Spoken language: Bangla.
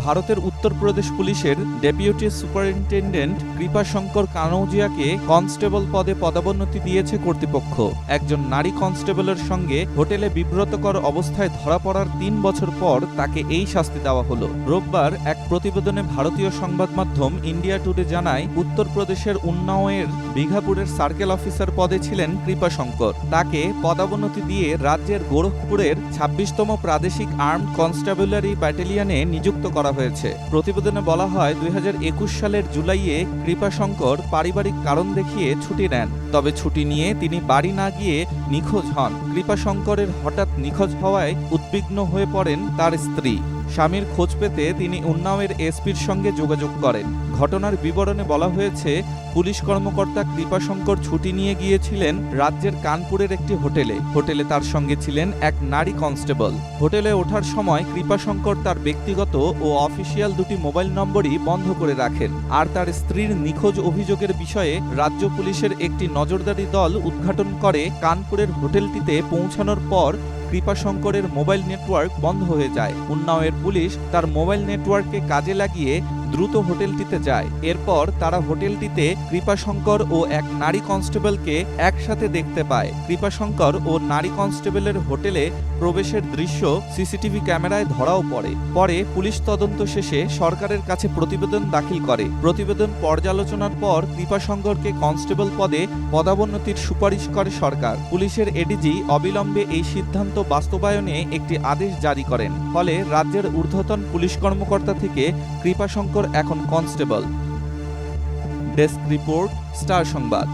ভারতের উত্তরপ্রদেশ পুলিশের ডেপুটি সুপারিনটেন্ডেন্ট কৃপাশঙ্কর কানৌজিয়াকে কনস্টেবল পদে পদোন্নতি দিয়েছে কর্তৃপক্ষ। একজন নারী কনস্টেবলের সঙ্গে হোটেলে বিব্রতকর অবস্থায় ধরা পড়ার ৩ বছর পর তাকে এই শাস্তি দেওয়া হলো। রোববার এক প্রতিবেদনে ভারতীয় সংবাদ মাধ্যম ইন্ডিয়া টুডে জানায়, উত্তরপ্রদেশের উন্নাওয়ের বিঘাপুরের সার্কেল অফিসার পদে ছিলেন কৃপাশঙ্কর। তাকে পদোন্নতি দিয়ে রাজ্যের গোরখপুরের ২৬তম প্রাদেশিক আর্মড কনস্টেবলারি ব্যাটালিয়নে নিযুক্ত করা হয়েছে। প্রতিবেদনে বলা হয়, ২০২১ সালের জুলাইয়ে কৃপাশঙ্কর পারিবারিক কারণ দেখিয়ে ছুটি নেন। তবে ছুটি নিয়ে তিনি বাড়ি না গিয়ে নিখোঁজ হন। কৃপাশঙ্করের হঠাৎ নিখোঁজ হওয়ায় উদ্বিগ্ন হয়ে পড়েন তার স্ত্রী। স্বামীর খোঁজ পেতে তিনি উন্নাওয়ের এসপির সঙ্গে যোগাযোগ করেন। ঘটনার বিবরণে বলা হয়েছে, পুলিশ কর্মকর্তা কৃপাশঙ্কর ছুটি নিয়ে গিয়েছিলেন রাজ্যের কানপুরের একটি হোটেলে তার সঙ্গে ছিলেন এক নারী কনস্টেবল। হোটেলে ওঠার সময় কৃপাশঙ্কর তার ব্যক্তিগত ও অফিসিয়াল দুটি মোবাইল নম্বরই বন্ধ করে রাখেন। আর তার স্ত্রীর নিখোঁজ অভিযোগের বিষয়ে রাজ্য পুলিশের একটি নজরদারি দল উদ্ঘাটন করে। কানপুরের হোটেলটিতে পৌঁছানোর পর কৃপাশঙ্করের মোবাইল নেটওয়ার্ক বন্ধ হয়ে যায়। উন্নাওয়ের পুলিশ তার মোবাইল নেটওয়ার্ককে কাজে লাগিয়ে দ্রুত হোটেলটিতে যায়। এরপর তারা হোটেলটিতে কৃপাশঙ্কর ও এক নারী কনস্টেবলকে একসাথে দেখতে পায়। কৃপাশঙ্কর ও নারী কনস্টেবলের হোটেলে প্রবেশের দৃশ্য সিসিটিভি ক্যামেরায় ধরাও পড়ে। পরে পুলিশ তদন্ত শেষে সরকারের কাছে প্রতিবেদন দাখিল করে। প্রতিবেদন পর্যালোচনার পর কৃপাশঙ্করকে কনস্টেবল পদে পদোন্নতির সুপারিশ করে সরকার। পুলিশের এডিজি অবিলম্বে এই সিদ্ধান্ত বাস্তবায়নে একটি আদেশ জারি করেন। ফলে রাজ্যের ঊর্ধ্বতন পুলিশ কর্মকর্তা থেকে কৃপাশঙ্কর এখন কনস্টেবল। ডেস্ক রিপোর্ট, স্টার সংবাদ।